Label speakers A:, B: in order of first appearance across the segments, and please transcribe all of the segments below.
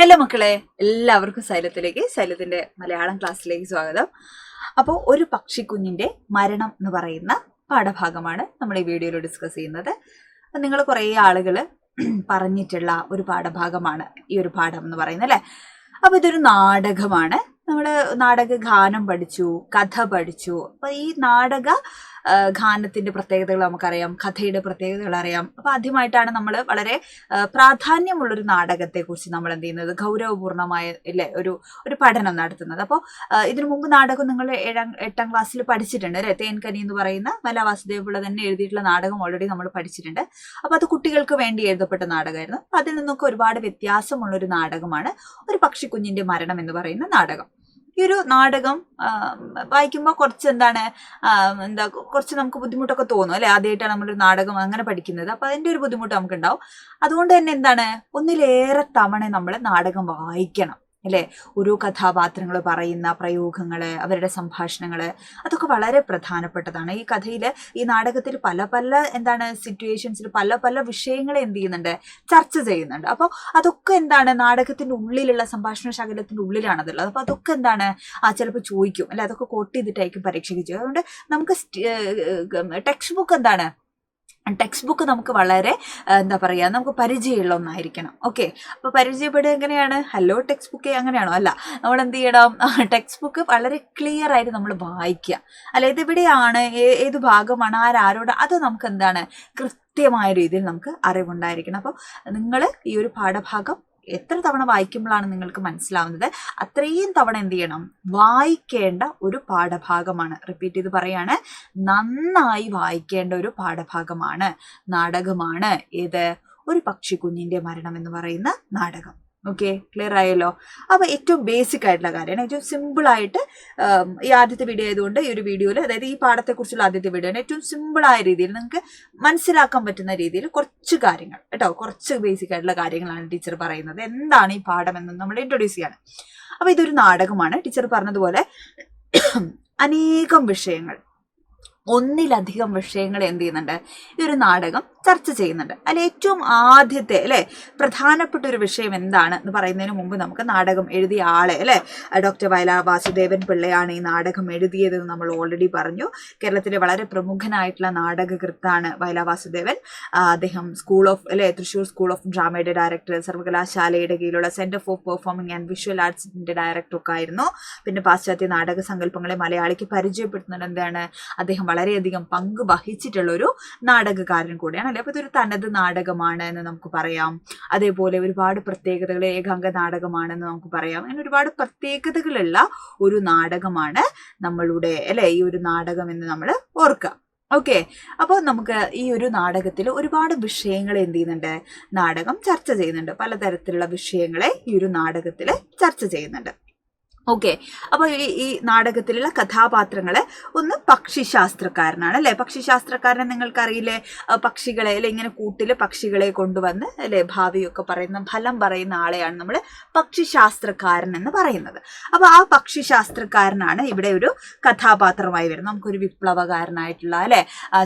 A: Hello മക്കളെ, എല്ലാവർക്കും സൈലത്തിന്റെ മലയാളം ക്ലാസ്സിലേക്ക് സ്വാഗതം. അപ്പോൾ ഒരു പക്ഷിക്കുഞ്ഞിന്റെ മരണം എന്ന് പറയുന്ന പാഠഭാഗമാണ് നമ്മൾ ഈ വീഡിയോയിൽ ഡിസ്കസ് ചെയ്യുന്നത്. നിങ്ങൾ കുറേ ആളുകൾ പറഞ്ഞിട്ടുള്ള ഒരു പാഠഭാഗമാണ് ഈ ഒരു പാഠം എന്ന് പറയുന്നത് അല്ലേ. അപ്പോൾ ഇതൊരു നാടകമാണ്. നമ്മൾ നാടക ഗാനം പഠിച്ചു, കഥ പഠിച്ചു. അപ്പോൾ ഈ നാടക ഗാനത്തിന്റെ പ്രത്യേകതകൾ നമുക്കറിയാം, കഥയുടെ പ്രത്യേകതകൾ അറിയാം. അപ്പോൾ ആദ്യമായിട്ടാണ് നമ്മൾ വളരെ പ്രാധാന്യമുള്ളൊരു നാടകത്തെക്കുറിച്ച് നമ്മൾ എന്ത് ചെയ്യുന്നത്, ഗൗരവപൂർണമായ അല്ലേ ഒരു പഠനം നടത്തുന്നത്. അപ്പോൾ ഇതിനു മുമ്പ് നാടകം നിങ്ങൾ 8ാം ക്ലാസ്സിൽ പഠിച്ചിട്ടുണ്ട് അല്ലേ. തേൻകനി എന്ന് പറയുന്ന വയലാർ വാസുദേവ പിള്ള തന്നെ എഴുതിയിട്ടുള്ള നാടകം ഓൾറെഡി നമ്മൾ പഠിച്ചിട്ടുണ്ട്. അപ്പോൾ അത് കുട്ടികൾക്ക് വേണ്ടി എഴുതപ്പെട്ട നാടകമായിരുന്നു. അതിൽ നിന്നൊക്കെ ഒരുപാട് വ്യത്യാസമുള്ളൊരു നാടകമാണ് ഒരു പക്ഷിക്കുഞ്ഞിന്റെ മരണം എന്ന് പറയുന്ന നാടകം. ഈ ഒരു നാടകം വായിക്കുമ്പോൾ കുറച്ച് നമുക്ക് ബുദ്ധിമുട്ടൊക്കെ തോന്നും അല്ലെ. ആദ്യമായിട്ടാണ് നമ്മളൊരു നാടകം അങ്ങനെ പഠിക്കുന്നത്. അപ്പൊ അതിന്റെ ഒരു ബുദ്ധിമുട്ട് നമുക്ക് ഉണ്ടാവും. അതുകൊണ്ട് തന്നെ ഒന്നിലേറെ തവണ നമ്മൾ നാടകം വായിക്കണം അല്ലെ. ഓരോ കഥാപാത്രങ്ങൾ പറയുന്ന പ്രയോഗങ്ങള്, അവരുടെ സംഭാഷണങ്ങള്, അതൊക്കെ വളരെ പ്രധാനപ്പെട്ടതാണ്. ഈ കഥയില്, ഈ നാടകത്തിൽ പല സിറ്റുവേഷൻസിൽ പല വിഷയങ്ങളെ എന്ത് ചെയ്യുന്നുണ്ട്, ചർച്ച ചെയ്യുന്നുണ്ട്. അപ്പോൾ അതൊക്കെ നാടകത്തിന്റെ ഉള്ളിലുള്ള സംഭാഷണ ശകലത്തിന്റെ ഉള്ളിലാണതുള്ളത്. അപ്പൊ അതൊക്കെ ചിലപ്പോൾ ചോദിക്കും അല്ലെ. അതൊക്കെ കോട്ട് ചെയ്തിട്ടായിരിക്കും പരീക്ഷയ്ക്ക് ചെയ്യുക. അതുകൊണ്ട് നമുക്ക് ടെക്സ്റ്റ് ബുക്ക് നമുക്ക് വളരെ നമുക്ക് പരിചയമുള്ള ഒന്നായിരിക്കണം. ഓക്കെ, അപ്പോൾ പരിചയപ്പെടുക എങ്ങനെയാണ്? ഹലോ ടെക്സ്റ്റ് ബുക്ക് അങ്ങനെയാണോ? അല്ല, നമ്മൾ എന്ത് ചെയ്യണം, ടെക്സ്റ്റ് ബുക്ക് വളരെ ക്ലിയർ ആയിട്ട് നമ്മൾ വായിക്കുക അല്ല. ഇതെവിടെയാണ്, ഏത് ഭാഗമാണ്, ആരോട്, അത് നമുക്ക് കൃത്യമായ രീതിയിൽ നമുക്ക് അറിവുണ്ടായിരിക്കണം. അപ്പോൾ നിങ്ങൾ ഈ ഒരു പാഠഭാഗം എത്ര തവണ വായിക്കുമ്പോഴാണ് നിങ്ങൾക്ക് മനസ്സിലാവുന്നത്, അത്രയും തവണ എന്ത് ചെയ്യണം, വായിക്കേണ്ട ഒരു പാഠഭാഗമാണ്. റിപ്പീറ്റ് ചെയ്ത് പറയാണ്, നന്നായി വായിക്കേണ്ട ഒരു പാഠഭാഗമാണ്, നാടകമാണ് ഏത്, ഒരു പക്ഷിക്കുഞ്ഞിന്റെ മരണം എന്ന് പറയുന്ന നാടകം. ഓക്കെ, ക്ലിയർ ആയല്ലോ. അപ്പോൾ ഏറ്റവും ബേസിക് ആയിട്ടുള്ള കാര്യമാണ്, ഏറ്റവും സിമ്പിളായിട്ട് ഈ ആദ്യത്തെ വീഡിയോ ആയതുകൊണ്ട് ഈ ഒരു വീഡിയോയിൽ, അതായത് ഈ പാഠത്തെക്കുറിച്ചുള്ള ആദ്യത്തെ വീഡിയോ ആണ്, ഏറ്റവും സിമ്പിളായ രീതിയിൽ നിങ്ങൾക്ക് മനസ്സിലാക്കാൻ പറ്റുന്ന രീതിയിൽ കുറച്ച് കാര്യങ്ങൾ കേട്ടോ, കുറച്ച് ബേസിക് ആയിട്ടുള്ള കാര്യങ്ങളാണ് ടീച്ചർ പറയുന്നത്. എന്താണ് ഈ പാഠം എന്ന് നമ്മൾ ഇൻട്രൊഡ്യൂസ് ചെയ്യാണ്. അപ്പോൾ ഇതൊരു നാടകമാണ്. ടീച്ചർ പറഞ്ഞതുപോലെ അനേകം വിഷയങ്ങൾ, ഒന്നിലധികം വിഷയങ്ങൾ എന്ത് ചെയ്യുന്നുണ്ട്, ഈ ഒരു നാടകം ചർച്ച ചെയ്യുന്നുണ്ട്. അതിൽ ഏറ്റവും ആദ്യത്തെ അല്ലെ പ്രധാനപ്പെട്ട ഒരു വിഷയം എന്താണ് എന്ന് പറയുന്നതിന് മുമ്പ് നമുക്ക് നാടകം എഴുതിയ ആളെ അല്ലെ, ഡോക്ടർ വയലാർ വാസുദേവൻ പിള്ളയാണ് ഈ നാടകം എഴുതിയതെന്ന് നമ്മൾ ഓൾറെഡി പറഞ്ഞു. കേരളത്തിലെ വളരെ പ്രമുഖനായിട്ടുള്ള നാടകകൃത്താണ് വയലാർ വാസുദേവൻ. അദ്ദേഹം തൃശ്ശൂർ സ്കൂൾ ഓഫ് ഡ്രാമയുടെ ഡയറക്ടർ, സർവകലാശാലയുടെ കീഴിലുള്ള centre for performing and visual ആർട്സിന്റെ ഡയറക്ടർ ഒക്കെ ആയിരുന്നു. പിന്നെ പാശ്ചാത്യ നാടക സങ്കല്പങ്ങളെ മലയാളിക്ക് പരിചയപ്പെടുത്തുന്നത് അദ്ദേഹം വളരെയധികം പങ്ക് വഹിച്ചിട്ടുള്ള ഒരു നാടകകാരൻ കൂടിയാണ് അല്ലെ. അപ്പൊ ഇതൊരു തനത് നാടകമാണ് എന്ന് നമുക്ക് പറയാം. അതേപോലെ ഒരുപാട് പ്രത്യേകതകൾ, ഏകാംഗ നാടകമാണെന്ന് നമുക്ക് പറയാം. അങ്ങനെ ഒരുപാട് പ്രത്യേകതകളുള്ള ഒരു നാടകമാണ് നമ്മളുടെ അല്ലെ ഈ ഒരു നാടകം എന്ന് നമ്മൾ ഓർക്കുക. ഓക്കെ, അപ്പോൾ നമുക്ക് ഈ ഒരു നാടകത്തിൽ ഒരുപാട് വിഷയങ്ങൾ എന്ത് ചെയ്യുന്നുണ്ട്, നാടകം ചർച്ച ചെയ്യുന്നുണ്ട്. പലതരത്തിലുള്ള വിഷയങ്ങളെ ഈ ഒരു നാടകത്തിൽ ചർച്ച ചെയ്യുന്നുണ്ട്. ഓക്കെ, അപ്പോൾ ഈ നാടകത്തിലുള്ള കഥാപാത്രങ്ങള് ഒന്ന് പക്ഷിശാസ്ത്രക്കാരനാണ് അല്ലെ. പക്ഷിശാസ്ത്രക്കാരനെ നിങ്ങൾക്കറിയില്ലേ, പക്ഷികളെ അല്ലെ, ഇങ്ങനെ കൂട്ടില് പക്ഷികളെ കൊണ്ടുവന്ന് അല്ലെ ഭാവിയൊക്കെ പറയുന്ന, ഫലം പറയുന്ന ആളെയാണ് നമ്മൾ പക്ഷിശാസ്ത്രക്കാരൻ എന്ന് പറയുന്നത്. അപ്പൊ ആ പക്ഷിശാസ്ത്രക്കാരനാണ് ഇവിടെ ഒരു കഥാപാത്രമായി വരുന്നത്. നമുക്കൊരു വിപ്ലവകാരനായിട്ടുള്ള അല്ലെ,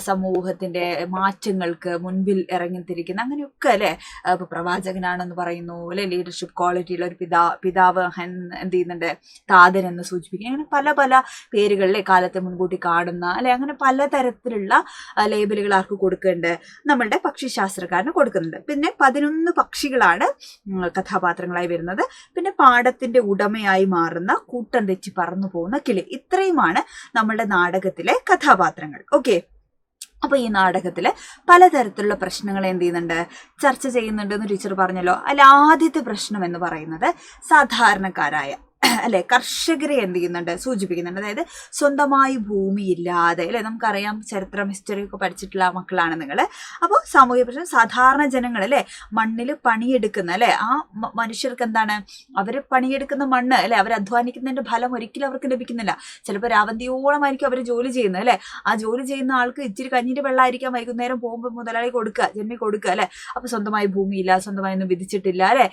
A: സമൂഹത്തിന്റെ മാറ്റങ്ങൾക്ക് മുൻപിൽ ഇറങ്ങിത്തിരിക്കുന്ന അങ്ങനെയൊക്കെ അല്ലെ, ഇപ്പൊ പ്രവാചകനാണെന്ന് പറയുന്നു അല്ലെ, ലീഡർഷിപ്പ് ക്വാളിറ്റിയുള്ള ഒരു പിതാവ് എന്ത് ചെയ്യുന്നുണ്ട്, താതൻ എന്ന് സൂചിപ്പിക്കുക. അങ്ങനെ പല പേരുകളിലെ കാലത്തെ മുൻകൂട്ടി കാണുന്ന അല്ലെ, അങ്ങനെ പലതരത്തിലുള്ള ലേബലുകൾ ആർക്ക് കൊടുക്കുന്നുണ്ട്, നമ്മളുടെ പക്ഷിശാസ്ത്രക്കാരന് കൊടുക്കുന്നുണ്ട്. പിന്നെ 11 പക്ഷികളാണ് കഥാപാത്രങ്ങളായി വരുന്നത്. പിന്നെ പാടത്തിന്റെ ഉടമയായി മാറുന്ന കൂട്ടം തെറ്റി പറന്നു പോകുന്ന കിളി. ഇത്രയുമാണ് നമ്മളുടെ നാടകത്തിലെ കഥാപാത്രങ്ങൾ. ഓക്കെ, അപ്പൊ ഈ നാടകത്തില് പലതരത്തിലുള്ള പ്രശ്നങ്ങൾ എന്ത് ചെയ്യുന്നുണ്ട്, ചർച്ച ചെയ്യുന്നുണ്ട് എന്ന് ടീച്ചർ പറഞ്ഞല്ലോ. അതിൽ ആദ്യത്തെ പ്രശ്നം എന്ന് പറയുന്നത് സാധാരണക്കാരായ അല്ലെ കർഷകരെ എന്ത് ചെയ്യുന്നുണ്ട്, സൂചിപ്പിക്കുന്നുണ്ട്. അതായത് സ്വന്തമായി ഭൂമിയില്ലാതെ അല്ലെ, നമുക്കറിയാം ചരിത്രം, ഹിസ്റ്ററി ഒക്കെ പഠിച്ചിട്ടുള്ള മക്കളാണ് നിങ്ങൾ. അപ്പോൾ സാമൂഹിക പ്രശ്നം, സാധാരണ ജനങ്ങൾ അല്ലെ, മണ്ണിൽ പണിയെടുക്കുന്ന അല്ലെ, ആ മനുഷ്യർക്ക് അവർ പണിയെടുക്കുന്ന മണ്ണ് അല്ലെ, അവർ അധ്വാനിക്കുന്നതിന്റെ ഫലം ഒരിക്കലും അവർക്ക് ലഭിക്കുന്നില്ല. ചിലപ്പോൾ രാവന്തിയോളമായിരിക്കും അവർ ജോലി ചെയ്യുന്നത് അല്ലെ. ആ ജോലി ചെയ്യുന്ന ആൾക്ക് ഇച്ചിരി കഞ്ഞിന്റെ വെള്ളമായിരിക്കാം വൈകുന്നേരം പോകുമ്പോൾ മുതലാളി ജന്മി കൊടുക്കുക അല്ലെ. അപ്പൊ സ്വന്തമായി ഭൂമിയില്ല, സ്വന്തമായി ഒന്നും വിധിച്ചിട്ടില്ല അല്ലെ.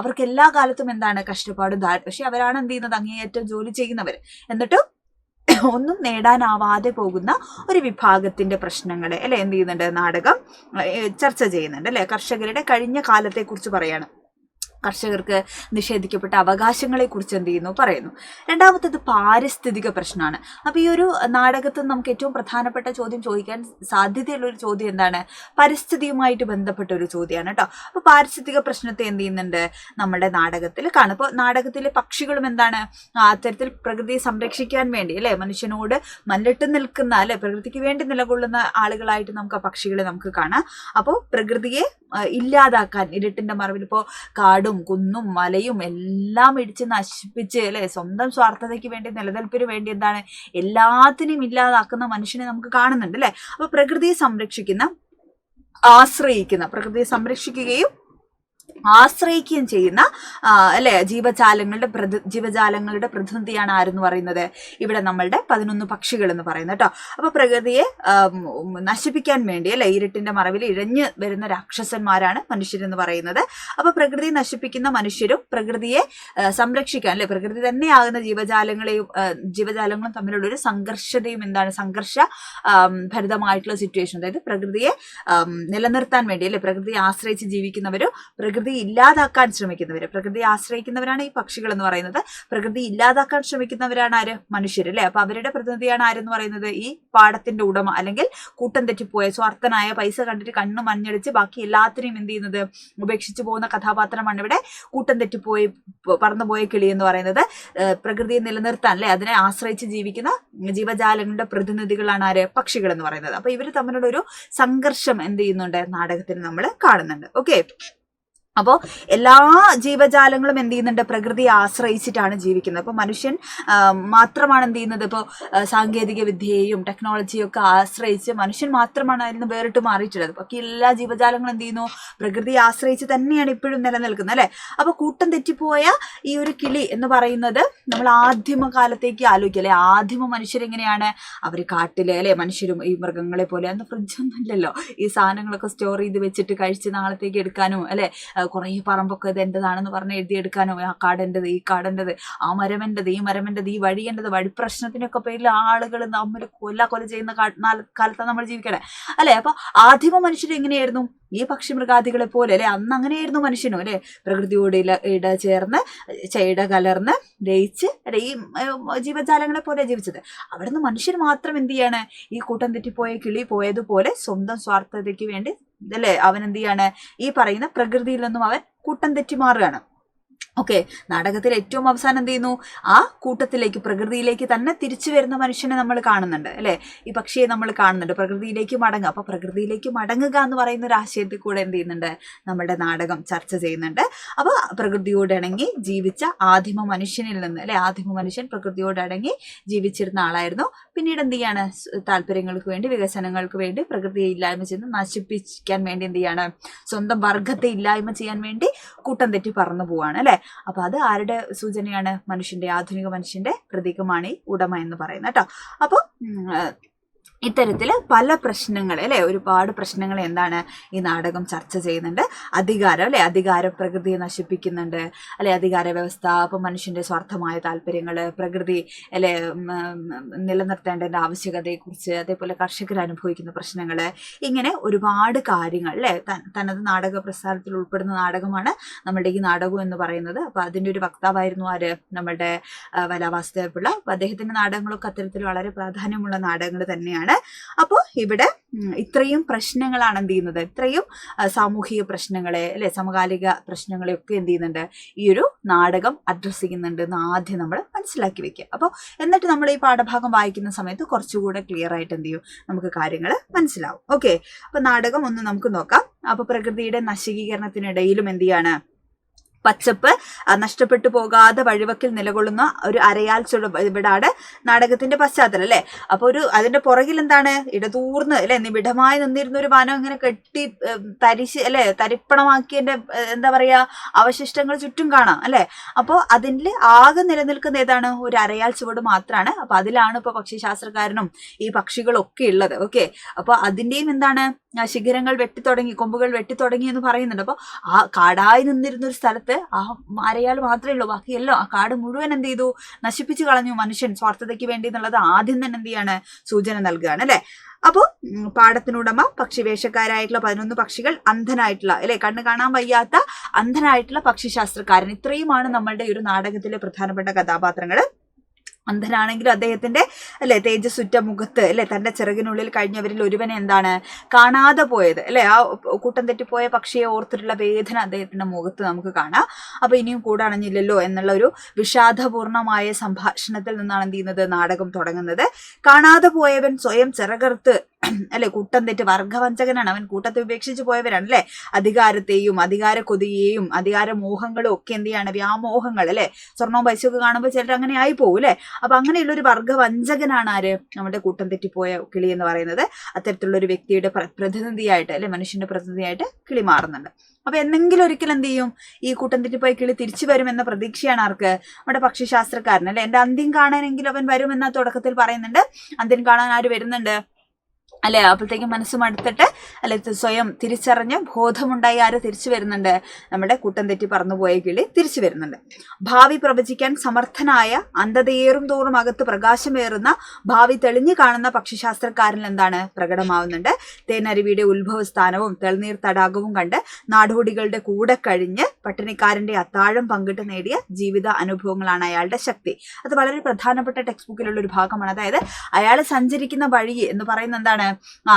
A: അവർക്ക് എല്ലാ കാലത്തും കഷ്ടപ്പാടും പക്ഷെ അവരാണ് എന്ത് ചെയ്യുന്നത്, അങ്ങേയറ്റം ജോലി ചെയ്യുന്നവർ. എന്നിട്ടും ഒന്നും നേടാനാവാതെ പോകുന്ന ഒരു വിഭാഗത്തിന്റെ പ്രശ്നങ്ങളെ അല്ലെ എന്ത് ചെയ്യുന്നുണ്ട്, നാടകം ചർച്ച ചെയ്യുന്നുണ്ട് അല്ലെ. കർഷകരുടെ കഴിഞ്ഞ കാലത്തെ കുറിച്ച് പറയാണ്. കർഷകർക്ക് നിഷേധിക്കപ്പെട്ട അവകാശങ്ങളെ കുറിച്ച് എന്ത് ചെയ്യുന്നു പറയുന്നു. രണ്ടാമത്തേത് പാരിസ്ഥിതിക പ്രശ്നമാണ്. അപ്പോൾ ഈ ഒരു നാടകത്തിൽ നമുക്ക് ഏറ്റവും പ്രധാനപ്പെട്ട ചോദ്യം ചോദിക്കാൻ സാധ്യതയുള്ള ഒരു ചോദ്യം എന്താണ്? പരിസ്ഥിതിയുമായിട്ട് ബന്ധപ്പെട്ട ഒരു ചോദ്യമാണ് കേട്ടോ. അപ്പോൾ പാരിസ്ഥിതിക പ്രശ്നത്തെ എന്ത് ചെയ്യുന്നുണ്ട് നമ്മുടെ നാടകത്തിൽ കാണും. ഇപ്പോൾ നാടകത്തിലെ പക്ഷികളും എന്താണ് അത്തരത്തിൽ പ്രകൃതിയെ സംരക്ഷിക്കാൻ വേണ്ടി അല്ലെ മനുഷ്യനോട് മല്ലിട്ട് നിൽക്കുന്ന അല്ലെ പ്രകൃതിക്ക് വേണ്ടി നിലകൊള്ളുന്ന ആളുകളായിട്ട് നമുക്ക് ആ പക്ഷികളെ നമുക്ക് കാണാം. അപ്പോൾ പ്രകൃതിയെ ഇല്ലാതാക്കാൻ ഇരുട്ടിന്റെ മറവിൽ ഇപ്പോൾ കാടും കുന്നും മലയും എല്ലാം ഇടിച്ച് നശിപ്പിച്ച് അല്ലെ സ്വന്തം സ്വാർത്ഥതയ്ക്ക് വേണ്ടി നിലനിൽപ്പിന് വേണ്ടി എന്താണ് എല്ലാത്തിനെയും ഇല്ലാതാക്കുന്ന മനുഷ്യനെ നമുക്ക് കാണുന്നുണ്ട് അല്ലെ. അപ്പൊ പ്രകൃതിയെ പ്രകൃതിയെ സംരക്ഷിക്കുകയും ആശ്രയിക്കുകയും ചെയ്യുന്ന അല്ലെ ജീവജാലങ്ങളുടെ പ്രതിനിധിയാണ് ആരെന്ന് പറയുന്നത് ഇവിടെ നമ്മളുടെ 11 പക്ഷികൾ എന്ന് പറയുന്നത് കേട്ടോ. അപ്പൊ പ്രകൃതിയെ നശിപ്പിക്കാൻ വേണ്ടി അല്ലെ ഇരുട്ടിന്റെ മറവിൽ ഇഴഞ്ഞു വരുന്ന രാക്ഷസന്മാരാണ് മനുഷ്യരെന്ന് പറയുന്നത്. അപ്പൊ പ്രകൃതി നശിപ്പിക്കുന്ന മനുഷ്യരും പ്രകൃതിയെ സംരക്ഷിക്കാൻ അല്ലെ പ്രകൃതി തന്നെയാകുന്ന ജീവജാലങ്ങളും തമ്മിലുള്ള ഒരു സംഘർഷതയും എന്താണ് സംഘർഷ ഭരിതമായിട്ടുള്ള സിറ്റുവേഷൻ. അതായത് പ്രകൃതിയെ നിലനിർത്താൻ വേണ്ടി അല്ലെ പ്രകൃതിയെ ആശ്രയിച്ച് ജീവിക്കുന്നവരും പ്രകൃതി ഇല്ലാതാക്കാൻ ശ്രമിക്കുന്നവര്. പ്രകൃതിയെ ആശ്രയിക്കുന്നവരാണ് ഈ പക്ഷികൾ എന്ന് പറയുന്നത്. പ്രകൃതി ഇല്ലാതാക്കാൻ ശ്രമിക്കുന്നവരാണ് ആര്? മനുഷ്യർ അല്ലെ. അപ്പൊ അവരുടെ പ്രതിനിധിയാണ് ആരെന്ന് പറയുന്നത് ഈ പാടത്തിന്റെ ഉടമ അല്ലെങ്കിൽ കൂട്ടം തെറ്റിപ്പോയ സ്വാർത്ഥനായ പൈസ കണ്ടിട്ട് കണ്ണു മഞ്ഞടിച്ച് ബാക്കി എല്ലാത്തിനെയും എന്ത് ചെയ്യുന്നത് ഉപേക്ഷിച്ചു പോകുന്ന കഥാപാത്രമാണ് ഇവിടെ കൂട്ടം തെറ്റിപ്പോയി പറന്നുപോയ കിളി എന്ന് പറയുന്നത്. പ്രകൃതിയെ നിലനിർത്താൻ അല്ലെ അതിനെ ആശ്രയിച്ച് ജീവിക്കുന്ന ജീവജാലങ്ങളുടെ പ്രതിനിധികളാണ് ആര്? പക്ഷികൾ എന്ന് പറയുന്നത്. അപ്പൊ ഇവർ തമ്മിലുള്ള ഒരു സംഘർഷം എന്ത് ചെയ്യുന്നുണ്ട് നാടകത്തിൽ നമ്മൾ കാണുന്നുണ്ട്. ഓക്കെ. അപ്പോൾ എല്ലാ ജീവജാലങ്ങളും എന്ത് ചെയ്യുന്നുണ്ട് പ്രകൃതിയെ ആശ്രയിച്ചിട്ടാണ് ജീവിക്കുന്നത്. അപ്പോൾ മനുഷ്യൻ മാത്രമാണ് എന്ത് ചെയ്യുന്നത് ഇപ്പോൾ സാങ്കേതിക വിദ്യയെയും ടെക്നോളജിയും ഒക്കെ ആശ്രയിച്ച് മനുഷ്യൻ മാത്രമാണ് അതിൽ നിന്ന് വേറിട്ട് മാറിയിട്ടുള്ളത്. ബാക്കി എല്ലാ ജീവജാലങ്ങളും എന്ത് ചെയ്യുന്നു പ്രകൃതിയെ ആശ്രയിച്ച് തന്നെയാണ് ഇപ്പോഴും നിലനിൽക്കുന്നത് അല്ലെ. അപ്പോൾ കൂട്ടം തെറ്റിപ്പോയ ഈ ഒരു കിളി എന്ന് പറയുന്നത് നമ്മൾ ആദിമ കാലത്തേക്ക് ആലോചിക്കുക അല്ലെ. ആദിമ മനുഷ്യരെങ്ങനെയാണ് അവർ കാട്ടിലെ അല്ലെ മനുഷ്യരും ഈ മൃഗങ്ങളെ പോലെ അന്ന് ഫ്രിഡ്ജൊന്നും ഇല്ലല്ലോ. ഈ സാധനങ്ങളൊക്കെ സ്റ്റോർ ചെയ്ത് വെച്ചിട്ട് കഴിച്ച് നാളത്തേക്ക് എടുക്കാനോ അല്ലെ കുറേ പറമ്പൊക്കെ ഇത് എന്റേതാണെന്ന് പറഞ്ഞ് എഴുതിയെടുക്കാനോ ആ കാടെൻ്റെത് ഈ കാടെൻ്റെത് ആ മരമെൻ്റെത് ഈ മരമെൻ്റെത് ഈ വഴിയേണ്ടത് വഴി പ്രശ്നത്തിനൊക്കെ പേരിൽ ആളുകൾ നമ്മൾ കൊല ചെയ്യുന്ന കാലത്താണ് നമ്മൾ ജീവിക്കണേ അല്ലെ. അപ്പൊ ആദിമ മനുഷ്യർ എങ്ങനെയായിരുന്നു ഈ പക്ഷി മൃഗാദികളെ പോലെ അല്ലെ. അന്ന് അങ്ങനെയായിരുന്നു മനുഷ്യനും അല്ലെ. പ്രകൃതിയോട് ചേർന്ന് കലർന്ന് ലയിച്ച് അല്ലെ ഈ ജീവജാലങ്ങളെ പോലെ ജീവിച്ചത്. അവിടുന്ന് മനുഷ്യർ മാത്രം എന്ത് ചെയ്യാണ് ഈ കൂട്ടം തെറ്റിപ്പോയ കിളി പോയതുപോലെ സ്വന്തം സ്വാർത്ഥതയ്ക്ക് വേണ്ടി അല്ലെ അവൻ എന്ത് ചെയ്യാണ് ഈ പറയുന്ന പ്രകൃതിയിൽ നിന്നും അവൻ കൂട്ടം തെറ്റി മാറുകയാണ്. ഓക്കെ. നാടകത്തിൽ ഏറ്റവും അവസാനം എന്ത് ചെയ്യുന്നു ആ കൂട്ടത്തിലേക്ക് പ്രകൃതിയിലേക്ക് തന്നെ തിരിച്ചു വരുന്ന മനുഷ്യനെ നമ്മൾ കാണുന്നുണ്ട് അല്ലെ. ഈ പക്ഷിയെ നമ്മൾ കാണുന്നുണ്ട് പ്രകൃതിയിലേക്ക് മടങ്ങുക. അപ്പൊ പ്രകൃതിയിലേക്ക് മടങ്ങുക എന്ന് പറയുന്ന ഒരു ആശയത്തിൽ കൂടെ എന്ത് ചെയ്യുന്നുണ്ട് നമ്മുടെ നാടകം ചർച്ച ചെയ്യുന്നുണ്ട്. അപ്പൊ പ്രകൃതിയോട് ഇണങ്ങി ജീവിച്ച ആദിമ മനുഷ്യനിൽ നിന്ന് അല്ലെ ആദിമ മനുഷ്യൻ പ്രകൃതിയോട് ഇണങ്ങി ജീവിച്ചിരുന്ന ആളായിരുന്നു. പിന്നീട് എന്ത് ചെയ്യാണ് താല്പര്യങ്ങൾക്ക് വേണ്ടി വികസനങ്ങൾക്ക് വേണ്ടി പ്രകൃതിയെ ഇല്ലായ്മ ചെയ്ത് നശിപ്പിക്കാൻ വേണ്ടി എന്ത് ചെയ്യാണ് സ്വന്തം വർഗത്തെ ഇല്ലായ്മ ചെയ്യാൻ വേണ്ടി കൂട്ടം തെറ്റി പറന്നു പോവാണ് അല്ലെ. അപ്പൊ അത് ആരുടെ സൂചനയാണ്? മനുഷ്യന്റെ ആധുനിക മനുഷ്യന്റെ പ്രതീകമാണ് ഈ ഉടമ എന്ന് പറയുന്നത് കേട്ടോ. അപ്പൊ ഇത്തരത്തില് പല പ്രശ്നങ്ങൾ അല്ലെ ഒരുപാട് പ്രശ്നങ്ങൾ എന്താണ് ഈ നാടകം ചർച്ച ചെയ്യുന്നുണ്ട്. അധികാരം അല്ലെ അധികാരം പ്രകൃതിയെ നശിപ്പിക്കുന്നുണ്ട് അല്ലെ അധികാര വ്യവസ്ഥ. അപ്പൊ മനുഷ്യന്റെ സ്വാർത്ഥമായ താല്പര്യങ്ങള് പ്രകൃതി അല്ലെ നിലനിർത്തേണ്ടതിന്റെ ആവശ്യകതയെക്കുറിച്ച് അതേപോലെ കർഷകർ അനുഭവിക്കുന്ന പ്രശ്നങ്ങള് ഇങ്ങനെ ഒരുപാട് കാര്യങ്ങൾ അല്ലെ തനത് നാടക പ്രസ്ഥാനത്തിൽ ഉൾപ്പെടുന്ന നാടകമാണ് നമ്മുടെ ഈ നാടകം എന്ന് പറയുന്നത്. അപ്പൊ അതിന്റെ ഒരു വക്താവായിരുന്നു ആര്? നമ്മുടെ വലാവാസുദേവപിള്ള. അപ്പൊ അദ്ദേഹത്തിന്റെ നാടകങ്ങളൊക്കെ അത്തരത്തിൽ വളരെ പ്രാധാന്യമുള്ള നാടകങ്ങൾ തന്നെയാണ്. അപ്പോൾ ഇവിടെ ഇത്രയും പ്രശ്നങ്ങളാണ് എന്ത് ചെയ്യുന്നത് ഇത്രയും സാമൂഹിക പ്രശ്നങ്ങളെ അല്ലെ സമകാലിക പ്രശ്നങ്ങളെ ഒക്കെ എന്ത് ചെയ്യുന്നുണ്ട് ഈ ഒരു നാടകം അഡ്രസ് ചെയ്യുന്നുണ്ട് എന്ന് ആദ്യം നമ്മൾ മനസ്സിലാക്കി വെക്കുക. അപ്പോൾ എന്നിട്ട് നമ്മൾ ഈ പാഠഭാഗം വായിക്കുന്ന സമയത്ത് കുറച്ചുകൂടെ ക്ലിയർ ആയിട്ട് എന്ത് ചെയ്യും നമുക്ക് കാര്യങ്ങൾ മനസ്സിലാവും. ഓക്കെ. അപ്പൊ നാടകം ഒന്ന് നമുക്ക് നോക്കാം. അപ്പൊ പ്രകൃതിയുടെ നശീകരണത്തിനിടയിലും എന്ത് ചെയ്യാണ് പച്ചപ്പ് നഷ്ടപ്പെട്ടു പോകാതെ വഴിവക്കിൽ നിലകൊള്ളുന്ന ഒരു അരയാൽ ഇവിടാണ് നാടകത്തിന്റെ പശ്ചാത്തലം അല്ലെ. അപ്പൊ അതിന്റെ പുറകിൽ എന്താണ് ഇടതൂർന്ന് അല്ലെ നിബിഡമായി നിന്നിരുന്ന ഒരു വനം ഇങ്ങനെ കെട്ടി തരിപ്പണമാക്കിയതിന്റെ എന്താ പറയാ അവശിഷ്ടങ്ങൾ ചുറ്റും കാണാം അല്ലെ. അപ്പൊ അതിൽ ആകെ നിലനിൽക്കുന്ന ഏതാണ് ഒരു അരയാൽ ചുവട് മാത്രമാണ്. അപ്പൊ അതിലാണ് ഇപ്പൊ പക്ഷിശാസ്ത്രക്കാരനും ഈ പക്ഷികളൊക്കെ ഉള്ളത്. ഓക്കെ. അപ്പൊ അതിന്റെയും എന്താണ് ശിഖരങ്ങൾ വെട്ടിത്തുടങ്ങി, കൊമ്പുകൾ വെട്ടിത്തുടങ്ങി എന്ന് പറയുന്നുണ്ട്. അപ്പോൾ ആ കാടായി നിന്നിരുന്ന ഒരു സ്ഥലത്ത് ആ അരയാൾ മാത്രമേ ഉള്ളൂ, ബാക്കിയല്ലോ ആ കാട് മുഴുവൻ എന്ത് ചെയ്തു, നശിപ്പിച്ചു കളഞ്ഞു മനുഷ്യൻ സ്വാർത്ഥതയ്ക്ക് വേണ്ടി എന്നുള്ളത് ആദ്യം തന്നെ എന്ത് ചെയ്യാണ്, സൂചന നൽകുകയാണ് അല്ലെ. അപ്പോൾ പാടത്തിനുടമ, പക്ഷിവേഷക്കാരായിട്ടുള്ള 11 പക്ഷികൾ, അന്ധനായിട്ടുള്ള അല്ലെ കണ്ണ് കാണാൻ വയ്യാത്ത അന്ധനായിട്ടുള്ള പക്ഷിശാസ്ത്രക്കാരൻ, ഇത്രയുമാണ് നമ്മളുടെ ഈ ഒരു നാടകത്തിലെ പ്രധാനപ്പെട്ട കഥാപാത്രങ്ങൾ. അന്ധനാണെങ്കിലും അദ്ദേഹത്തിന്റെ അല്ലെ തേജസ്സുറ്റ മുഖത്ത് അല്ലെ തന്റെ ചിറകിനുള്ളിൽ കഴിഞ്ഞവരിൽ ഒരുവനെ എന്താണ് കാണാതെ പോയത് അല്ലെ, ആ കൂട്ടം തെറ്റിപ്പോയ പക്ഷിയെ ഓർത്തിട്ടുള്ള വേദന അദ്ദേഹത്തിന്റെ മുഖത്ത് നമുക്ക് കാണാം. അപ്പൊ ഇനിയും കൂടണഞ്ഞില്ലല്ലോ എന്നുള്ള ഒരു വിഷാദപൂർണമായ സംഭാഷണത്തിൽ നിന്നാണ് എന്ത് ചെയ്യുന്നത്, നാടകം തുടങ്ങുന്നത്. കാണാതെ പോയവൻ സ്വയം ചിറകർത്ത് അല്ലെ കൂട്ടം തെറ്റ്, വർഗവഞ്ചകനാണ് അവൻ, കൂട്ടത്തെ ഉപേക്ഷിച്ച് പോയവരാണ് അല്ലെ. അധികാരത്തെയും അധികാര കൊതിയെയും അധികാര മോഹങ്ങളും ഒക്കെ എന്ത് ചെയ്യാണ്, വ്യാമോഹങ്ങൾ അല്ലെ, സ്വർണവും പൈസയൊക്കെ കാണുമ്പോൾ ചിലർ അങ്ങനെ ആയി പോകും അല്ലെ. അപ്പൊ അങ്ങനെയുള്ള ഒരു വർഗവഞ്ചകനാണ് ആര്, നമ്മുടെ കൂട്ടം തെറ്റിപ്പോയ കിളി എന്ന് പറയുന്നത്. അത്തരത്തിലുള്ള ഒരു വ്യക്തിയുടെ പ്രതിനിധിയായിട്ട് അല്ലെ, മനുഷ്യന്റെ പ്രതിനിധിയായിട്ട് കിളി മാറുന്നുണ്ട്. അപ്പൊ എന്തെങ്കിലും ഒരിക്കൽ എന്ത് ചെയ്യും, ഈ കൂട്ടം തെറ്റിപ്പോയ കിളി തിരിച്ചു വരുമെന്ന പ്രതീക്ഷയാണ് ആർക്ക്, നമ്മുടെ പക്ഷിശാസ്ത്രക്കാരൻ അല്ലെ. എന്റെ അന്ത്യം കാണാനെങ്കിലും അവൻ വരുമെന്ന തുടക്കത്തിൽ പറയുന്നുണ്ട്. അന്ത്യം കാണാൻ ആര് വരുന്നുണ്ട് അല്ലെ, അപ്പോഴത്തേക്കും മനസ്സും അടുത്തിട്ട് അല്ലെ സ്വയം തിരിച്ചറിഞ്ഞ് ബോധമുണ്ടായി ആര് തിരിച്ചു വരുന്നുണ്ട്, നമ്മുടെ കൂട്ടം തെറ്റി പറന്നുപോയ കിളി തിരിച്ചു വരുന്നുണ്ട്. ഭാവി പ്രവചിക്കാൻ സമർത്ഥനായ, അന്ധതയേറും തോറും അകത്ത് പ്രകാശമേറുന്ന, ഭാവി തെളിഞ്ഞു കാണുന്ന പക്ഷിശാസ്ത്രക്കാരൻ എന്താണ് പ്രകടമാവുന്നുണ്ട്. തേനരുവിയുടെ ഉത്ഭവസ്ഥാനവും തെളിനീർ തടാകവും കണ്ട് നാടോടികളുടെ കൂടെ കഴിഞ്ഞ് പട്ടിണിക്കാരന്റെ അത്താഴം പങ്കിട്ട് നേടിയ ജീവിത അനുഭവങ്ങളാണ് അയാളുടെ ശക്തി. അത് വളരെ പ്രധാനപ്പെട്ട ടെക്സ്റ്റ് ബുക്കിലുള്ള ഒരു ഭാഗമാണ്. അതായത് അയാൾ സഞ്ചരിക്കുന്ന വഴി എന്ന് പറയുന്നത് എന്താണ്,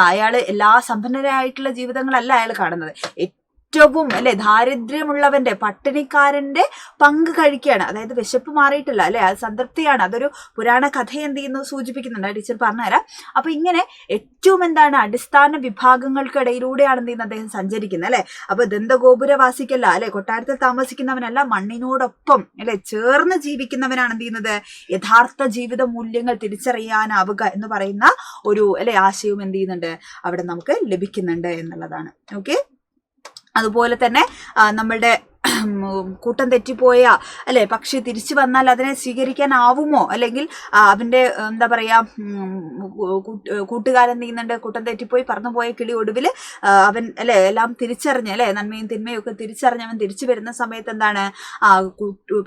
A: അയാള് എല്ലാ സമ്പന്നരായിട്ടുള്ള ജീവിതങ്ങളല്ല അയാൾ കാണുന്നത്, ഏറ്റവും അല്ലെ ദാരിദ്ര്യമുള്ളവന്റെ പട്ടിണിക്കാരന്റെ പങ്ക് കഴിക്കുകയാണ്. അതായത് വിശപ്പ് മാറിയിട്ടില്ല അല്ലെ, അത് സംതൃപ്തിയാണ്. അതൊരു പുരാണ കഥ എന്ത് ചെയ്യുന്നു സൂചിപ്പിക്കുന്നുണ്ട്, ടീച്ചർ പറഞ്ഞുതരാം. അപ്പൊ ഇങ്ങനെ ഏറ്റവും എന്താണ് അടിസ്ഥാന വിഭാഗങ്ങൾക്കിടയിലൂടെയാണ് എന്ത് ചെയ്യുന്നത് അദ്ദേഹം സഞ്ചരിക്കുന്നത് അല്ലെ. അപ്പൊ ദന്തഗോപുരവാസിക്കല്ല അല്ലെ, കൊട്ടാരത്തിൽ താമസിക്കുന്നവനല്ല, മണ്ണിനോടൊപ്പം അല്ലെ ചേർന്ന് ജീവിക്കുന്നവനാണ് എന്ത് ചെയ്യുന്നത്, യഥാർത്ഥ ജീവിത മൂല്യങ്ങൾ തിരിച്ചറിയാനാവുക എന്ന് പറയുന്ന ഒരു അല്ലെ ആശയവും എന്ത് ചെയ്യുന്നുണ്ട് അവിടെ നമുക്ക് ലഭിക്കുന്നുണ്ട് എന്നുള്ളതാണ്. ഓക്കെ, അതുപോലെ തന്നെ നമ്മളുടെ കൂട്ടം തെറ്റിപ്പോയ അല്ലെ പക്ഷി തിരിച്ചു വന്നാൽ അതിനെ സ്വീകരിക്കാനാവുമോ, അല്ലെങ്കിൽ അവന്റെ എന്താ പറയാ കൂട്ടുകാരൻ നീങ്ങുന്നുണ്ട്, കൂട്ടം തെറ്റിപ്പോയി പറന്നുപോയ കിളി ഒടുവിൽ അവൻ അല്ലെ എല്ലാം തിരിച്ചറിഞ്ഞ് അല്ലെ നന്മയും തിന്മയും ഒക്കെ തിരിച്ചറിഞ്ഞ് അവൻ തിരിച്ചു വരുന്ന സമയത്ത് എന്താണ്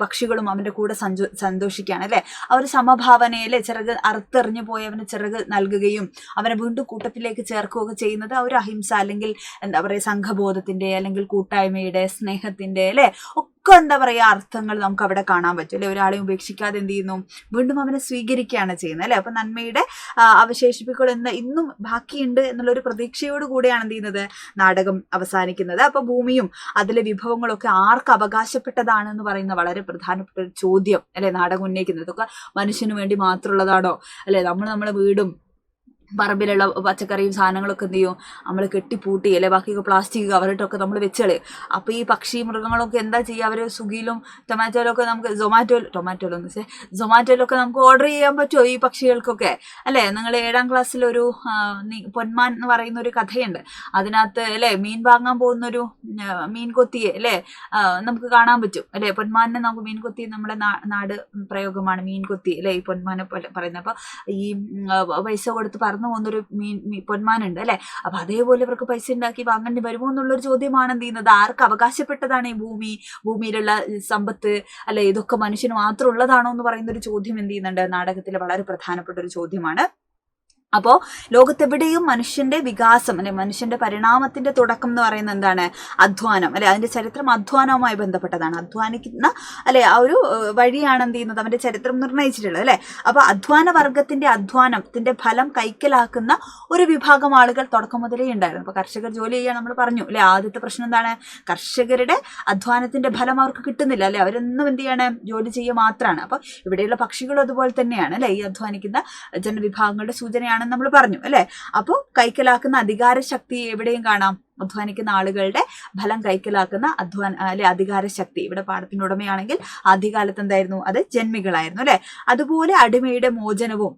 A: പക്ഷികളും അവന്റെ കൂടെ സന്തോഷിക്കുകയാണ് അല്ലെ. ആ ഒരു സമഭാവനയിലെ ചിറക് അറുത്തെറിഞ്ഞു പോയി അവന് ചിറക് നൽകുകയും അവനെ വീണ്ടും കൂട്ടത്തിലേക്ക് ചേർക്കുകയൊക്കെ ചെയ്യുന്നത് ആ ഒരു അഹിംസ അല്ലെങ്കിൽ എന്താ പറയുക സംഘബോധത്തിന്റെ അല്ലെങ്കിൽ കൂട്ടായ്മയുടെ സ്നേഹത്തിന്റെ അല്ലെ ഒക്കെ എന്താ പറയാ അർത്ഥങ്ങൾ നമുക്ക് അവിടെ കാണാൻ പറ്റും അല്ലെ. ഒരാളെ ഉപേക്ഷിക്കാതെ എന്ത് ചെയ്യുന്നു, വീണ്ടും അവനെ സ്വീകരിക്കുകയാണ് ചെയ്യുന്നത് അല്ലെ. അപ്പൊ നന്മയുടെ അവശേഷിപ്പുകൾ ഇന്നും ബാക്കിയുണ്ട് എന്നുള്ളൊരു പ്രതീക്ഷയോട് കൂടിയാണ് എന്ത് ചെയ്യുന്നത് നാടകം അവസാനിക്കുന്നത്. അപ്പൊ ഭൂമിയും അതിലെ വിഭവങ്ങളൊക്കെ ആർക്ക് അവകാശപ്പെട്ടതാണ് എന്ന് പറയുന്ന വളരെ പ്രധാനപ്പെട്ട ഒരു ചോദ്യം അല്ലെ നാടകം ഉന്നയിക്കുന്നത്. ഇതൊക്കെ മനുഷ്യന് വേണ്ടി മാത്രമുള്ളതാണോ അല്ലെ, നമ്മളെ വീടും പറമ്പിലുള്ള പച്ചക്കറിയും സാധനങ്ങളൊക്കെ എന്ത് ചെയ്യും നമ്മൾ കെട്ടിപ്പൂട്ടി അല്ലെ, ബാക്കിയൊക്കെ പ്ലാസ്റ്റിക് കവറിട്ടൊക്കെ നമ്മൾ വെച്ചളയും. അപ്പൊ ഈ പക്ഷി മൃഗങ്ങളൊക്കെ എന്താ ചെയ്യുക, അവര് സ്വിഗ്ഗിയിലും ടൊമാറ്റോയിലൊക്കെ നമുക്ക് സൊമാറ്റോയിലൊക്കെ നമുക്ക് ഓർഡർ ചെയ്യാൻ പറ്റുമോ ഈ പക്ഷികൾക്കൊക്കെ അല്ലെ. നിങ്ങൾ 7ാം ക്ലാസ്സിലൊരു പൊന്മാൻ എന്ന് പറയുന്ന ഒരു കഥയുണ്ട്. അതിനകത്ത് അല്ലെ മീൻ വാങ്ങാൻ പോകുന്നൊരു മീൻ കൊത്തിയെ അല്ലെ നമുക്ക് കാണാൻ പറ്റും അല്ലെ. പൊന്മാനെ നമുക്ക് മീൻ കൊത്തി നമ്മുടെ നാട് പ്രയോഗമാണ് മീൻ കൊത്തി അല്ലെ, ഈ പൊന്മാനെ പറയുന്നത്. അപ്പൊ ഈ പൈസ കൊടുത്ത് പറന്നു പോകുന്നൊരു പൊന്മാനുണ്ട് അല്ലെ. അപ്പൊ അതേപോലെ ഇവർക്ക് പൈസ ഉണ്ടാക്കി വാങ്ങേണ്ടി വരുമോ എന്നുള്ളൊരു ചോദ്യമാണ് എന്ത് ചെയ്യുന്നത്, ആർക്ക് അവകാശപ്പെട്ടതാണ് ഈ ഭൂമിയിലുള്ള സമ്പത്ത് അല്ലെ, ഇതൊക്കെ മനുഷ്യന് മാത്രം ഉള്ളതാണോ എന്ന് പറയുന്ന ഒരു ചോദ്യം എന്ത് ചെയ്യുന്നുണ്ട് നാടകത്തിലെ വളരെ പ്രധാനപ്പെട്ട ഒരു ചോദ്യമാണ്. അപ്പോൾ ലോകത്തെവിടെയും മനുഷ്യന്റെ വികാസം അല്ലെ മനുഷ്യന്റെ പരിണാമത്തിന്റെ തുടക്കം എന്ന് പറയുന്നത് എന്താണ്, അധ്വാനം അല്ലെ. അതിന്റെ ചരിത്രം അധ്വാനവുമായി ബന്ധപ്പെട്ടതാണ്. അധ്വാനിക്കുന്ന അല്ലെ ആ ഒരു വഴിയാണ് എന്ത് ചെയ്യുന്നത് അവന്റെ ചരിത്രം നിർണയിച്ചിട്ടുള്ളത് അല്ലെ. അപ്പൊ അധ്വാന വർഗത്തിന്റെ അധ്വാനത്തിന്റെ ഫലം കൈക്കലാക്കുന്ന ഒരു വിഭാഗം ആളുകൾ തുടക്കം മുതലേ ഉണ്ടായിരുന്നു. അപ്പൊ കർഷകർ ജോലി ചെയ്യാൻ നമ്മൾ പറഞ്ഞു അല്ലെ. ആദ്യത്തെ പ്രശ്നം എന്താണ്, കർഷകരുടെ അധ്വാനത്തിന്റെ ഫലം അവർക്ക് കിട്ടുന്നില്ല അല്ലെ, അവരെന്നും എന്ത് ചെയ്യാണ് ജോലി ചെയ്യുക മാത്രമാണ്. അപ്പൊ ഇവിടെയുള്ള പക്ഷികളും അതുപോലെ തന്നെയാണ് അല്ലെ, ഈ അധ്വാനിക്കുന്ന ജനവിഭാഗങ്ങളുടെ സൂചനയാണ് നമ്മൾ പറഞ്ഞു അല്ലെ. അപ്പോൾ കൈക്കലാക്കുന്ന അധികാര ശക്തി എവിടെയും കാണാം, അധ്വാനിക്കുന്ന ആളുകളുടെ ഫലം കൈക്കലാക്കുന്ന അധികാര ശക്തി. ഇവിടെ പാടത്തിനുടമയാണെങ്കിൽ ആദ്യകാലത്ത് എന്തായിരുന്നു, അത് ജന്മികളായിരുന്നു അല്ലെ. അതുപോലെ അടിമയുടെ മോചനവും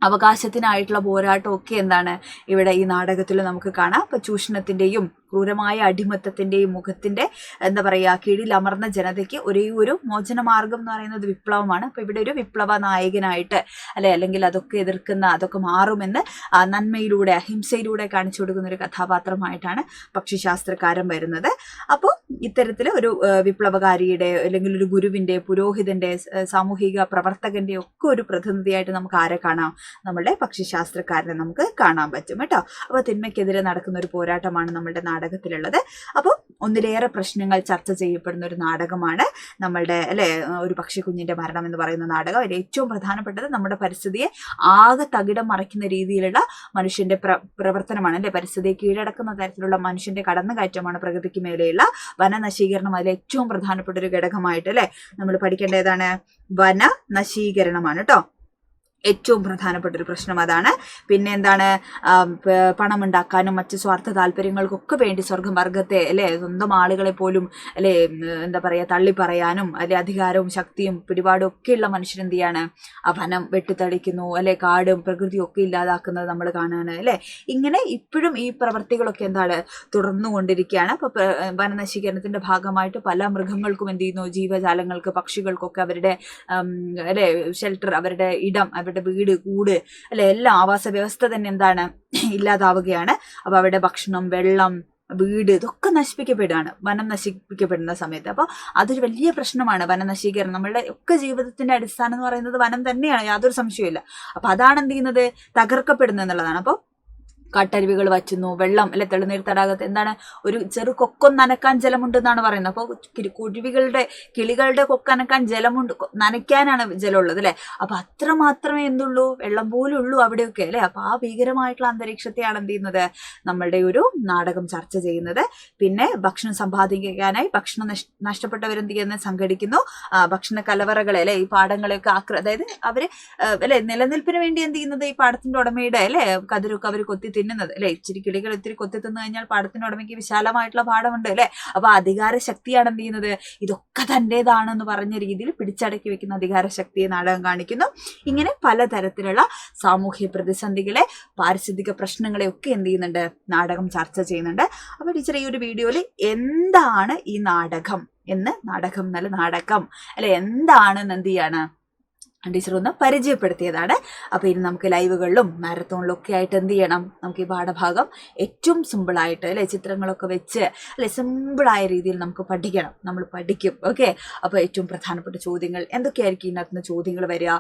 A: അവകാശത്തിനായിട്ടുള്ള പോരാട്ടം ഒക്കെ എന്താണ് ഇവിടെ ഈ നാടകത്തിൽ നമുക്ക് കാണാം. ഇപ്പൊ ചൂഷണത്തിന്റെയും ക്രൂരമായ അടിമത്തത്തിന്റെയും മുഖത്തിന്റെ എന്താ പറയുക കീഴിലമർന്ന ജനതയ്ക്ക് ഒരേ ഒരു മോചനമാർഗം എന്ന് പറയുന്നത് വിപ്ലവമാണ്. അപ്പൊ ഇവിടെ ഒരു വിപ്ലവ നായകനായിട്ട് അല്ലെങ്കിൽ അതൊക്കെ എതിർക്കുന്ന, അതൊക്കെ മാറുമെന്ന് നന്മയിലൂടെ അഹിംസയിലൂടെ കാണിച്ചു കൊടുക്കുന്ന ഒരു കഥാപാത്രമായിട്ടാണ് പക്ഷിശാസ്ത്രക്കാരൻ വരുന്നത്. അപ്പോൾ ഇത്തരത്തിൽ ഒരു വിപ്ലവകാരിയുടെ അല്ലെങ്കിൽ ഒരു ഗുരുവിന്റെ, പുരോഹിതന്റെ, സാമൂഹിക പ്രവർത്തകന്റെ ഒക്കെ ഒരു പ്രതിനിധിയായിട്ട് നമുക്ക് ആരെ കാണാം? നമ്മുടെ പക്ഷിശാസ്ത്രക്കാരനെ നമുക്ക് കാണാൻ പറ്റും കേട്ടോ. അപ്പൊ തിന്മയ്ക്കെതിരെ നടക്കുന്ന ഒരു പോരാട്ടമാണ് നമ്മുടെ നാടകത്തിലുള്ളത്. അപ്പോൾ ഒന്നിലേറെ പ്രശ്നങ്ങൾ ചർച്ച ചെയ്യപ്പെടുന്ന ഒരു നാടകമാണ് നമ്മളുടെ ഒരു പക്ഷിക്കുഞ്ഞിന്റെ മരണം എന്ന് പറയുന്ന നാടകം. അതിൽ ഏറ്റവും പ്രധാനപ്പെട്ടത് നമ്മുടെ പരിസ്ഥിതിയെ ആകെ തകിടം മറിക്കുന്ന രീതിയിലുള്ള മനുഷ്യന്റെ പ്രവർത്തനമാണ് പരിസ്ഥിതിയെ കീഴടക്കുന്ന തരത്തിലുള്ള മനുഷ്യന്റെ കടന്നുകയറ്റമാണ് പ്രകൃതിക്ക് മേലെയുള്ള വനനശീകരണം. അതിൽ ഏറ്റവും പ്രധാനപ്പെട്ട ഒരു ഘടകമായിട്ട് നമ്മൾ പഠിക്കേണ്ട ഏതാണ്? വനനശീകരണമാണ് കേട്ടോ. ഏറ്റവും പ്രധാനപ്പെട്ട ഒരു പ്രശ്നം അതാണ്. പിന്നെ എന്താണ്? പണമുണ്ടാക്കാനും മറ്റ് സ്വാർത്ഥ താല്പര്യങ്ങൾക്കൊക്കെ വേണ്ടി സ്വർഗവർഗത്തെ സ്വന്തം ആളുകളെ പോലും എന്താ പറയുക തള്ളിപ്പറയാനും അധികാരവും ശക്തിയും പിടിപാടും ഒക്കെയുള്ള മനുഷ്യൻ എന്ത് ചെയ്യാണ്? ആ വനം വെട്ടിത്തളിക്കുന്നു, കാടും പ്രകൃതിയും ഒക്കെ ഇല്ലാതാക്കുന്നത് നമ്മൾ കാണുകയാണ് ഇങ്ങനെ ഇപ്പോഴും ഈ പ്രവർത്തികളൊക്കെ എന്താണ് തുടർന്നുകൊണ്ടിരിക്കുകയാണ്. അപ്പൊ വനനശീകരണത്തിന്റെ ഭാഗമായിട്ട് പല മൃഗങ്ങൾക്കും എന്ത് ചെയ്യുന്നു? ജീവജാലങ്ങൾക്ക്, പക്ഷികൾക്കൊക്കെ അവരുടെ ഷെൽട്ടർ, അവരുടെ ഇടം, അവരുടെ വീട്, കൂട് എല്ലാം ആവാസ വ്യവസ്ഥ തന്നെ എന്താണ്? ഇല്ലാതാവുകയാണ്. അപ്പൊ അവരുടെ ഭക്ഷണം, വെള്ളം, വീട് ഇതൊക്കെ നശിപ്പിക്കപ്പെടുകയാണ് വനം നശിപ്പിക്കപ്പെടുന്ന സമയത്ത്. അപ്പോൾ അതൊരു വലിയ പ്രശ്നമാണ് വനനശീകരണം. നമ്മളുടെ ഒക്കെ ജീവിതത്തിന്റെ അടിസ്ഥാനം എന്ന് പറയുന്നത് വനം തന്നെയാണ്, യാതൊരു സംശയമില്ല. അപ്പൊ അതാണ് എന്ത് ചെയ്യുന്നത്? തകർക്കപ്പെടുന്നത് എന്നുള്ളതാണ്. അപ്പോൾ കാട്ടരുവികൾ വറ്റുന്നു, വെള്ളം തെളിനീർ തടാകത്ത് എന്താണ്? ഒരു ചെറു കൊക്കം നനക്കാൻ ജലമുണ്ടെന്നാണ് പറയുന്നത്. അപ്പോൾ കിളികളുടെ കൊക്കനക്കാൻ ജലമുണ്ട്, നനയ്ക്കാനാണ് ജലമുള്ളത് അപ്പൊ അത്ര മാത്രമേ എന്തുള്ളൂ? വെള്ളം പോലും ഉള്ളൂ അവിടെയൊക്കെ അപ്പൊ ആ ഭീകരമായിട്ടുള്ള അന്തരീക്ഷത്തെയാണ് എന്ത് ചെയ്യുന്നത്? നമ്മളുടെ ഒരു നാടകം ചർച്ച ചെയ്യുന്നത്. പിന്നെ ഭക്ഷണം സമ്പാദിക്കാനായി ഭക്ഷണം നഷ്ടപ്പെട്ടവരെന്ത് ചെയ്യുന്നത്? സംഘടിക്കുന്നു. ഭക്ഷണ കലവറകളെ ഈ പാടങ്ങളെയൊക്കെ അതായത് അവര് നിലനിൽപ്പിന് വേണ്ടി എന്ത് ചെയ്യുന്നത്? ഈ പാടത്തിന്റെ ഉടമയുടെ കതിരൊക്കെ അവർ കൊത്തി തിന്നുന്നത് ഇച്ചിരി കിളികൾ ഇത്തിരി കൊത്തി തിന്നു കഴിഞ്ഞാൽ പാടത്തിന്റെ ഉടമയ്ക്ക് വിശാലമായിട്ടുള്ള പാടമുണ്ട് അപ്പൊ അധികാര ശക്തിയാണ് എന്ത് ചെയ്യുന്നത്? ഇതൊക്കെ തന്റേതാണെന്ന് പറഞ്ഞ രീതിയിൽ പിടിച്ചടക്കി വെക്കുന്ന അധികാര ശക്തിയെ നാടകം കാണിക്കുന്നു. ഇങ്ങനെ പലതരത്തിലുള്ള സാമൂഹ്യ പ്രതിസന്ധികളെ, പാരിസ്ഥിതിക പ്രശ്നങ്ങളെ ഒക്കെ എന്ത് ചെയ്യുന്നുണ്ട്? നാടകം ചർച്ച ചെയ്യുന്നുണ്ട്. അപ്പൊ ടീച്ചർ ഈ ഒരു വീഡിയോയിൽ എന്താണ് ഈ നാടകം നാടകം എന്താണെന്ന് എന്ത് ചെയ്യാണ്? ടീച്ചർ ഒന്ന് പരിചയപ്പെടുത്തിയതാണ്. അപ്പോൾ ഇനി നമുക്ക് ലൈവുകളിലും മാരത്തോണിലും ഒക്കെ ആയിട്ട് എന്ത് ചെയ്യണം? നമുക്ക് ഈ പാഠഭാഗം ഏറ്റവും സിമ്പിളായിട്ട് ചിത്രങ്ങളൊക്കെ വെച്ച് സിമ്പിളായ രീതിയിൽ നമുക്ക് പഠിക്കണം. നമ്മൾ പഠിക്കും. ഓക്കെ. അപ്പോൾ ഏറ്റവും പ്രധാനപ്പെട്ട ചോദ്യങ്ങൾ എന്തൊക്കെയായിരിക്കും ഇതിനകത്ത് ചോദ്യങ്ങൾ വരിക?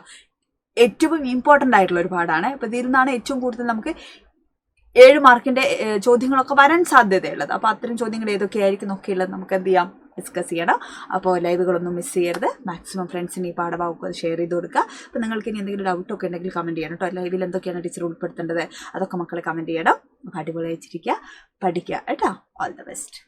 A: ഏറ്റവും ഇമ്പോർട്ടൻ്റ് ആയിട്ടുള്ള ഒരു പാഠാണ്. അപ്പോൾ ഇതിൽ നിന്നാണ് ഏറ്റവും കൂടുതൽ നമുക്ക് 7 മാർക്കിന്റെ ചോദ്യങ്ങളൊക്കെ വരാൻ സാധ്യതയുള്ളത്. അപ്പോൾ അത്തരം ചോദ്യങ്ങൾ ഏതൊക്കെയായിരിക്കും നോക്കിയുള്ളത് നമുക്ക് എന്ത് ചെയ്യാം? ഡിസ്കസ് ചെയ്യണം. അപ്പോൾ ലൈവുകളൊന്നും മിസ് ചെയ്യരുത്. മാക്സിമം ഫ്രണ്ട്സിന് ഈ പാഠഭാഗമൊക്കെ ഷെയർ ചെയ്ത് കൊടുക്കുക. അപ്പോൾ നിങ്ങൾക്ക് ഇനി എന്തെങ്കിലും ഡൗട്ടൊക്കെ ഉണ്ടെങ്കിൽ കമൻറ്റ് ചെയ്യണം കേട്ടോ. ലൈവിൽ എന്തൊക്കെയാണ് ടീച്ചർ ഉൾപ്പെടുത്തേണ്ടത് അതൊക്കെ മക്കളെ കമൻറ്റ് ചെയ്യണം. അപ്പോൾ അടിപൊളി അയച്ചിരിക്കുക, പഠിക്കുക കേട്ടോ. All the best.